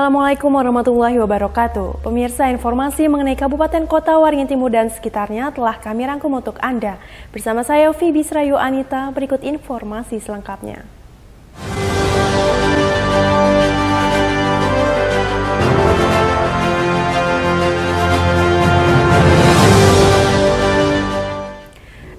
Assalamualaikum warahmatullahi wabarakatuh. Pemirsa, informasi mengenai Kabupaten Kota Waringin Timur dan sekitarnya telah kami rangkum untuk Anda. Bersama saya Vivi Srayu Anita, berikut informasi selengkapnya.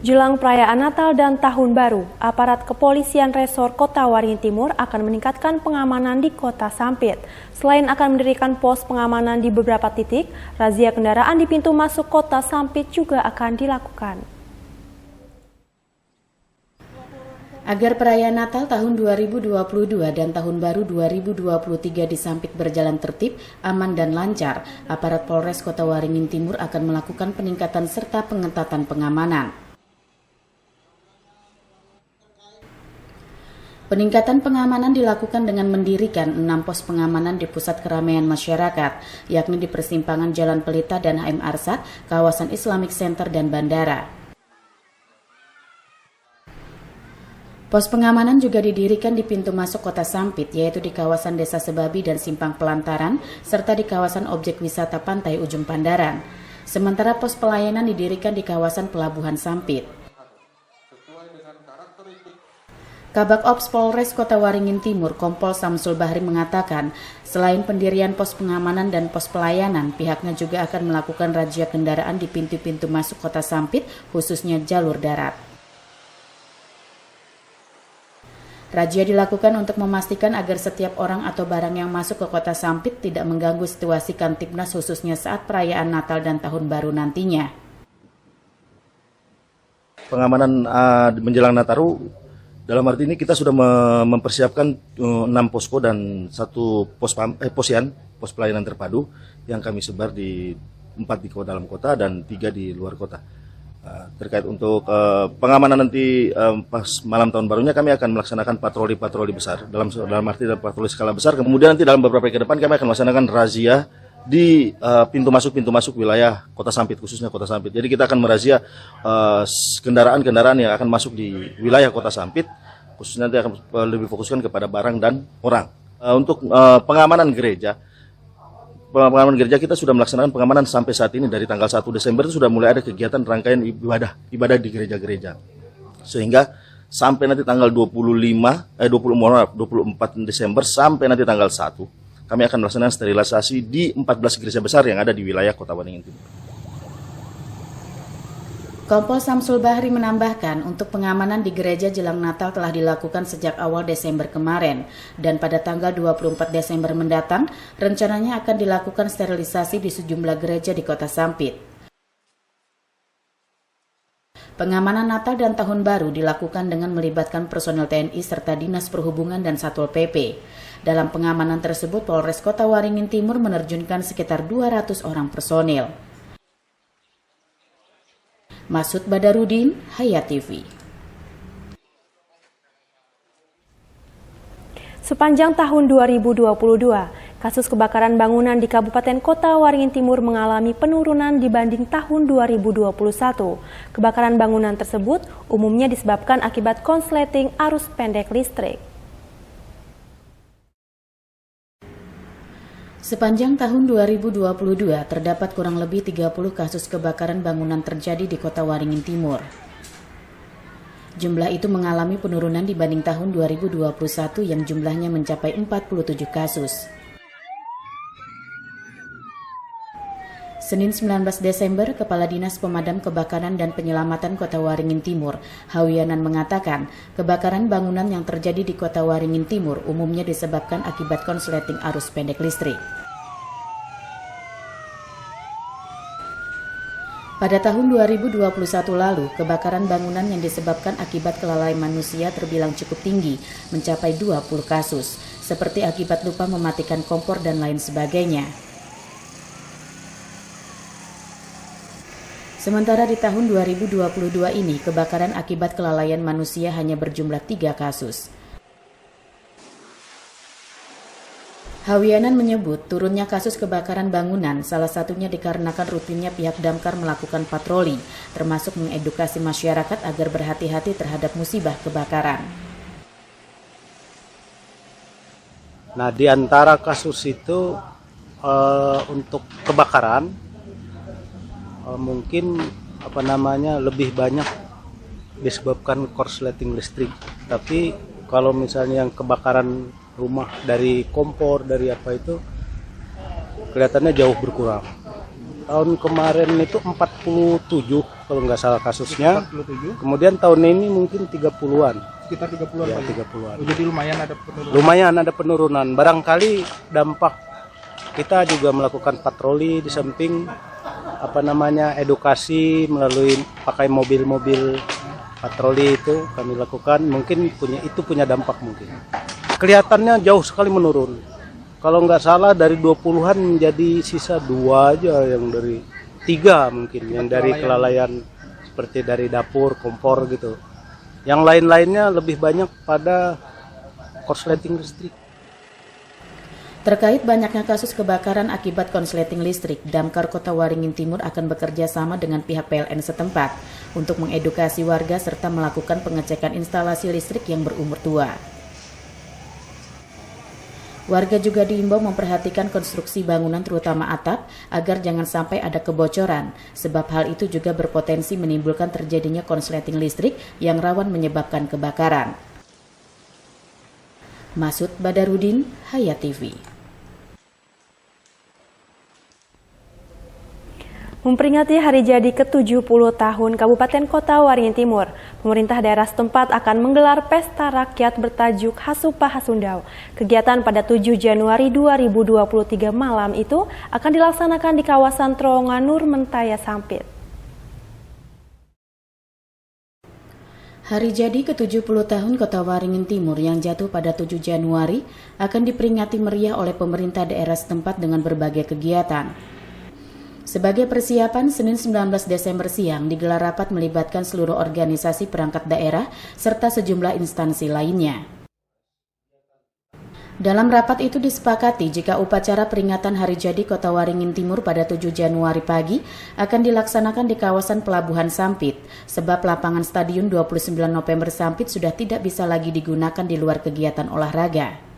Jelang perayaan Natal dan Tahun Baru, aparat kepolisian resor Kota Waringin Timur akan meningkatkan pengamanan di Kota Sampit. Selain akan mendirikan pos pengamanan di beberapa titik, razia kendaraan di pintu masuk Kota Sampit juga akan dilakukan. Agar perayaan Natal tahun 2022 dan Tahun Baru 2023 di Sampit berjalan tertib, aman dan lancar, aparat Polres Kota Waringin Timur akan melakukan peningkatan serta pengetatan pengamanan. Peningkatan pengamanan dilakukan dengan mendirikan 6 pos pengamanan di pusat keramaian masyarakat, yakni di persimpangan Jalan Pelita dan HM Arsat, kawasan Islamic Center dan Bandara. Pos pengamanan juga didirikan di pintu masuk Kota Sampit, yaitu di kawasan Desa Sebabi dan Simpang Pelantaran, serta di kawasan objek wisata Pantai Ujung Pandaran. Sementara pos pelayanan didirikan di kawasan Pelabuhan Sampit. Kabak Ops Polres Kota Waringin Timur, Kompol Samsul Bahri mengatakan, selain pendirian pos pengamanan dan pos pelayanan, pihaknya juga akan melakukan razia kendaraan di pintu-pintu masuk Kota Sampit, khususnya jalur darat. Razia dilakukan untuk memastikan agar setiap orang atau barang yang masuk ke Kota Sampit tidak mengganggu situasi Kamtibnas khususnya saat perayaan Natal dan Tahun Baru nantinya. Pengamanan menjelang Nataru, dalam arti ini kita sudah mempersiapkan 6 posko dan 1 pos pelayanan terpadu yang kami sebar di 4 di dalam kota dan 3 di luar kota. Terkait untuk pengamanan nanti pas malam tahun barunya, kami akan melaksanakan patroli besar dalam arti patroli skala besar. Kemudian nanti dalam beberapa hari ke depan kami akan melaksanakan razia di pintu masuk wilayah Kota Sampit, khususnya Kota Sampit. Jadi kita akan merazia kendaraan-kendaraan yang akan masuk di wilayah Kota Sampit, khususnya nanti akan lebih fokuskan kepada barang dan orang. Untuk pengamanan gereja kita sudah melaksanakan pengamanan sampai saat ini. Dari tanggal 1 Desember itu sudah mulai ada kegiatan rangkaian ibadah di gereja-gereja. Sehingga sampai nanti tanggal 24 Desember sampai nanti tanggal 1 kami akan melaksanakan sterilisasi di 14 gereja besar yang ada di wilayah Kota Waringin Timur. Kompol Samsul Bahri menambahkan, untuk pengamanan di gereja jelang Natal telah dilakukan sejak awal Desember kemarin, dan pada tanggal 24 Desember mendatang, rencananya akan dilakukan sterilisasi di sejumlah gereja di Kota Sampit. Pengamanan Natal dan Tahun Baru dilakukan dengan melibatkan personel TNI serta Dinas Perhubungan dan Satpol PP. Dalam pengamanan tersebut, Polres Kota Waringin Timur menerjunkan sekitar 200 orang personil. Masud Badarudin, Hayat TV. Sepanjang tahun 2022, kasus kebakaran bangunan di Kabupaten Kota Waringin Timur mengalami penurunan dibanding tahun 2021. Kebakaran bangunan tersebut umumnya disebabkan akibat konsleting arus pendek listrik. Sepanjang tahun 2022, terdapat kurang lebih 30 kasus kebakaran bangunan terjadi di Kota Waringin Timur. Jumlah itu mengalami penurunan dibanding tahun 2021 yang jumlahnya mencapai 47 kasus. Senin 19 Desember, Kepala Dinas Pemadam Kebakaran dan Penyelamatan Kota Waringin Timur, Hawianan mengatakan, kebakaran bangunan yang terjadi di Kota Waringin Timur umumnya disebabkan akibat konsleting arus pendek listrik. Pada tahun 2021 lalu, kebakaran bangunan yang disebabkan akibat kelalaian manusia terbilang cukup tinggi, mencapai 20 kasus, seperti akibat lupa mematikan kompor dan lain sebagainya. Sementara di tahun 2022 ini, kebakaran akibat kelalaian manusia hanya berjumlah 3 kasus. Hawianan menyebut turunnya kasus kebakaran bangunan salah satunya dikarenakan rutinnya pihak damkar melakukan patroli, termasuk mengedukasi masyarakat agar berhati-hati terhadap musibah kebakaran. Nah, di antara kasus itu untuk kebakaran mungkin lebih banyak disebabkan korsleting listrik. Tapi kalau misalnya yang kebakaran rumah dari kompor dari apa itu kelihatannya jauh berkurang. Tahun kemarin itu 47 kalau nggak salah kasusnya. 47. Kemudian tahun ini mungkin 30-an. Sekitar 30-an. Ya, Pak. 30-an. Oh, jadi lumayan ada penurunan. Lumayan ada penurunan. Barangkali dampak kita juga melakukan patroli di samping edukasi melalui pakai mobil-mobil patroli itu kami lakukan. Mungkin punya dampak mungkin. Kelihatannya jauh sekali menurun. Kalau nggak salah dari 20-an menjadi sisa 2 aja, yang dari 3 mungkin, yang dari kelalaian seperti dari dapur, kompor gitu. Yang lain-lainnya lebih banyak pada korsleting listrik. Terkait banyaknya kasus kebakaran akibat konsleting listrik, Damkar Kota Waringin Timur akan bekerja sama dengan pihak PLN setempat untuk mengedukasi warga serta melakukan pengecekan instalasi listrik yang berumur tua. Warga juga diimbau memperhatikan konstruksi bangunan terutama atap agar jangan sampai ada kebocoran, sebab hal itu juga berpotensi menimbulkan terjadinya konsleting listrik yang rawan menyebabkan kebakaran. Masud Badarudin, Hayat TV. Memperingati hari jadi ke-70 tahun Kabupaten Kota Waringin Timur, pemerintah daerah setempat akan menggelar pesta rakyat bertajuk Hasupa Hasundau. Kegiatan pada 7 Januari 2023 malam itu akan dilaksanakan di kawasan Terowongan Nur Mentaya Sampit. Hari jadi ke-70 tahun Kota Waringin Timur yang jatuh pada 7 Januari akan diperingati meriah oleh pemerintah daerah setempat dengan berbagai kegiatan. Sebagai persiapan, Senin 19 Desember siang digelar rapat melibatkan seluruh organisasi perangkat daerah serta sejumlah instansi lainnya. Dalam rapat itu disepakati jika upacara peringatan Hari Jadi Kota Waringin Timur pada 7 Januari pagi akan dilaksanakan di kawasan Pelabuhan Sampit, sebab lapangan Stadion 29 November Sampit sudah tidak bisa lagi digunakan di luar kegiatan olahraga.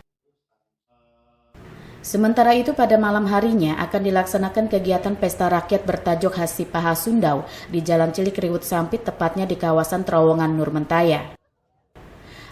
Sementara itu pada malam harinya akan dilaksanakan kegiatan pesta rakyat bertajuk Hasupa Hasundau di Jalan Cilikriwut Sampit, tepatnya di kawasan Terowongan Nur Mentaya.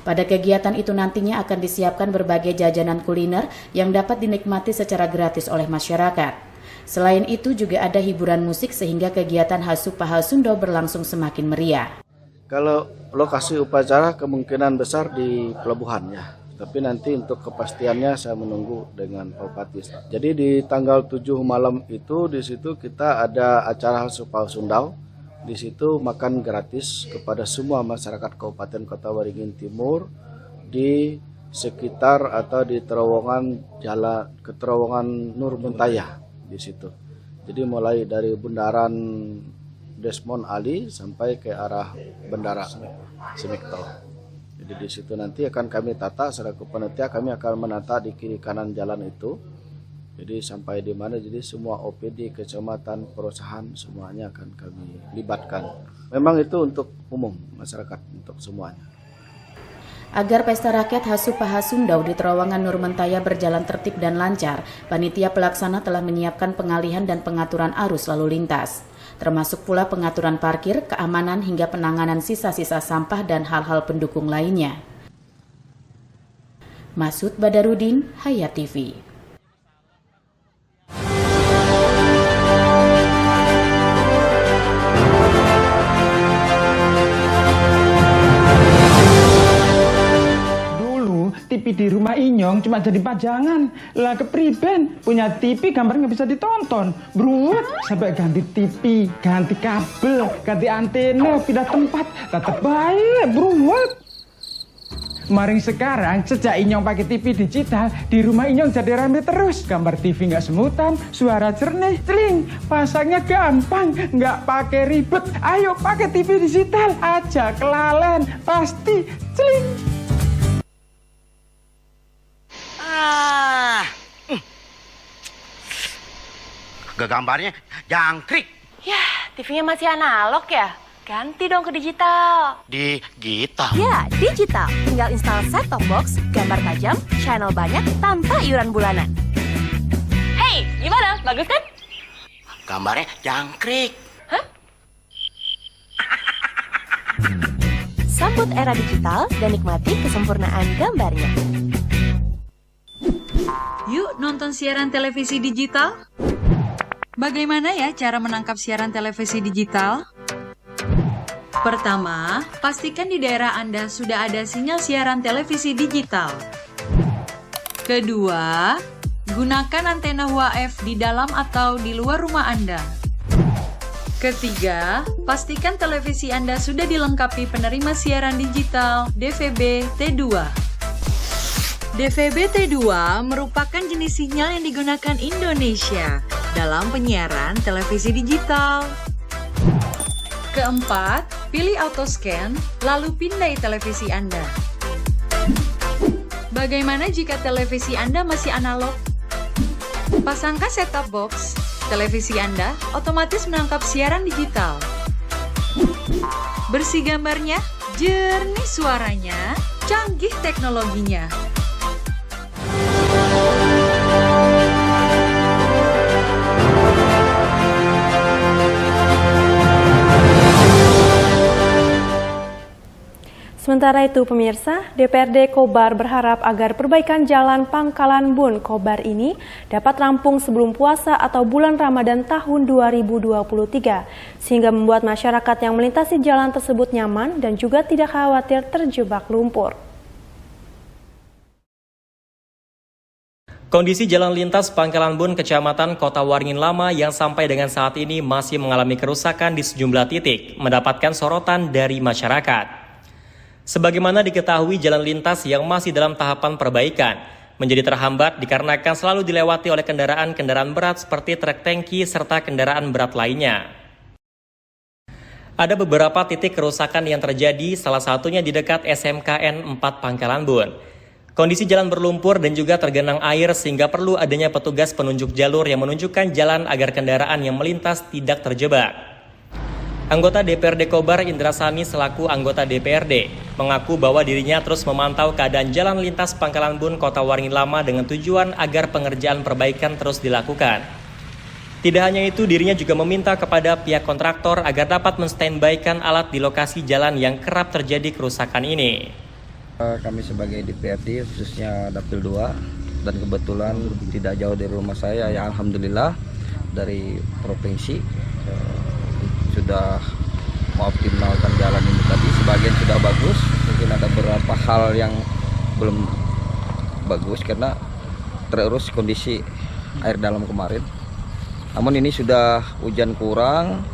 Pada kegiatan itu nantinya akan disiapkan berbagai jajanan kuliner yang dapat dinikmati secara gratis oleh masyarakat. Selain itu juga ada hiburan musik sehingga kegiatan Hasupa Hasundau berlangsung semakin meriah. Kalau lokasi upacara kemungkinan besar di pelabuhan ya. Tapi nanti untuk kepastiannya saya menunggu dengan Pak Bupati. Jadi di tanggal 7 malam itu di situ kita ada acara Hasupa Hasundau. Di situ makan gratis kepada semua masyarakat Kabupaten Kota Waringin Timur di sekitar atau di terowongan Terowongan Nur Mentaya di situ. Jadi mulai dari Bundaran Desmond Ali sampai ke arah Bandara Semikto. Jadi di situ nanti akan kami tata selaku panitia, kami akan menata di kiri kanan jalan itu. Jadi sampai di mana, jadi semua OPD, kecamatan, perusahaan semuanya akan kami libatkan. Memang itu untuk umum masyarakat, untuk semuanya. Agar pesta rakyat Hasupa Hasundau di Terowongan Nur Mentaya berjalan tertib dan lancar, panitia pelaksana telah menyiapkan pengalihan dan pengaturan arus lalu lintas, termasuk pula pengaturan parkir, keamanan hingga penanganan sisa-sisa sampah dan hal-hal pendukung lainnya. Masud Badarudin, Hayat TV. TV di rumah Inyong cuma jadi pajangan. Lah kepriben punya TV gambar nggak bisa ditonton. Beruat sampai ganti TV, ganti kabel, ganti antena, pindah tempat. Tetap baik, beruat. Maring sekarang sejak Inyong pakai TV digital, di rumah Inyong jadi rame terus. Gambar TV nggak semutan, suara jernih, celing. Pasangnya gampang, nggak pakai ribet. Ayo pakai TV digital aja, kelalen pasti celing. Gambarnya jangkrik. Yah, TV-nya masih analog ya? Ganti dong ke digital. Digital? Ya, digital. Tinggal install set-top box, gambar tajam, channel banyak, tanpa iuran bulanan. Hey, gimana? Bagus kan? Gambarnya jangkrik. Hah? Sambut era digital dan nikmati kesempurnaan gambarnya. Yuk nonton siaran televisi digital. Bagaimana ya cara menangkap siaran televisi digital? Pertama, pastikan di daerah Anda sudah ada sinyal siaran televisi digital. Kedua, gunakan antena UHF di dalam atau di luar rumah Anda. Ketiga, pastikan televisi Anda sudah dilengkapi penerima siaran digital DVB T2. DVB T2 merupakan jenis sinyal yang digunakan Indonesia dalam penyiaran televisi digital. Keempat, pilih auto scan, lalu pindai televisi Anda. Bagaimana jika televisi Anda masih analog? Pasangkan set-top box, televisi Anda otomatis menangkap siaran digital. Bersih gambarnya, jernih suaranya, canggih teknologinya. Sementara itu pemirsa, DPRD Kobar berharap agar perbaikan jalan Pangkalan Bun Kobar ini dapat rampung sebelum puasa atau bulan Ramadan tahun 2023, sehingga membuat masyarakat yang melintasi jalan tersebut nyaman dan juga tidak khawatir terjebak lumpur. Kondisi jalan lintas Pangkalan Bun, Kecamatan Kota Waringin Lama yang sampai dengan saat ini masih mengalami kerusakan di sejumlah titik, mendapatkan sorotan dari masyarakat. Sebagaimana diketahui, jalan lintas yang masih dalam tahapan perbaikan menjadi terhambat dikarenakan selalu dilewati oleh kendaraan-kendaraan berat seperti truk tangki serta kendaraan berat lainnya. Ada beberapa titik kerusakan yang terjadi, salah satunya di dekat SMKN 4 Pangkalan Bun. Kondisi jalan berlumpur dan juga tergenang air sehingga perlu adanya petugas penunjuk jalur yang menunjukkan jalan agar kendaraan yang melintas tidak terjebak. Anggota DPRD Kobar Indra Sani selaku anggota DPRD mengaku bahwa dirinya terus memantau keadaan jalan lintas Pangkalan Bun Kota Waringin Lama dengan tujuan agar pengerjaan perbaikan terus dilakukan. Tidak hanya itu, dirinya juga meminta kepada pihak kontraktor agar dapat menstandbykan alat di lokasi jalan yang kerap terjadi kerusakan ini. Kami sebagai DPRD khususnya Dapil 2 dan kebetulan tidak jauh dari rumah saya, ya alhamdulillah dari provinsi sudah mengoptimalkan jalan ini tadi. Sebagian sudah bagus, mungkin ada beberapa hal yang belum bagus karena terurus kondisi air dalam kemarin. Namun ini sudah hujan kurang,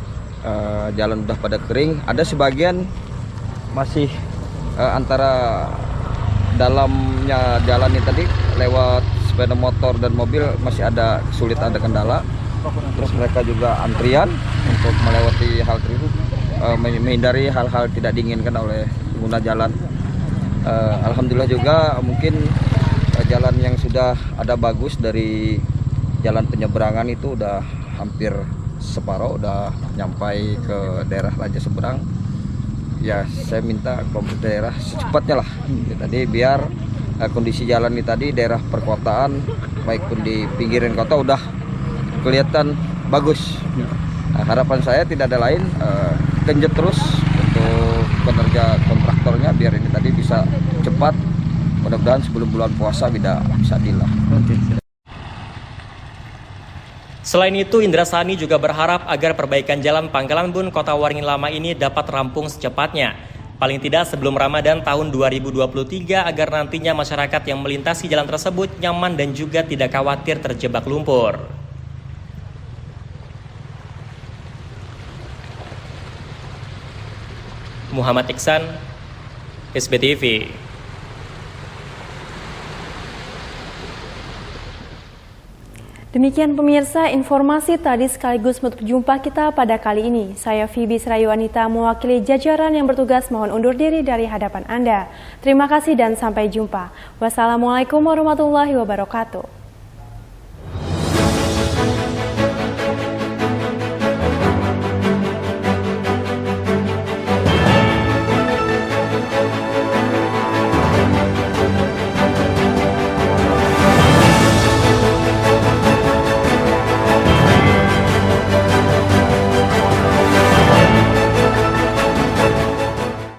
jalan sudah pada kering. Ada sebagian masih antara dalamnya jalan ini tadi lewat sepeda motor dan mobil masih ada kesulitan, ada kendala. Terus mereka juga antrian untuk melewati hal tersebut, menghindari hal-hal tidak diinginkan oleh pengguna jalan. Alhamdulillah juga mungkin jalan yang sudah ada bagus dari jalan penyeberangan itu udah hampir separuh, udah nyampai ke daerah Raja Seberang. Ya saya minta ke daerah secepatnya lah tadi biar kondisi jalan ini tadi daerah perkotaan baik pun di pinggiran kota udah kelihatan bagus. Nah, harapan saya tidak ada lain, genjot terus untuk pekerja kontraktornya biar ini tadi bisa cepat. Mudah-mudahan sebelum bulan puasa bisa dilah. Selain itu, Indra Sani juga berharap agar perbaikan jalan Pangkalan Bun Kota Waringin Lama ini dapat rampung secepatnya. Paling tidak sebelum Ramadan tahun 2023 agar nantinya masyarakat yang melintasi jalan tersebut nyaman dan juga tidak khawatir terjebak lumpur. Muhammad Iksan, SBTV. Demikian pemirsa, informasi tadi sekaligus menutup jumpa kita pada kali ini. Saya Phoebe Serayu Anita mewakili jajaran yang bertugas mohon undur diri dari hadapan Anda. Terima kasih dan sampai jumpa. Wassalamualaikum warahmatullahi wabarakatuh.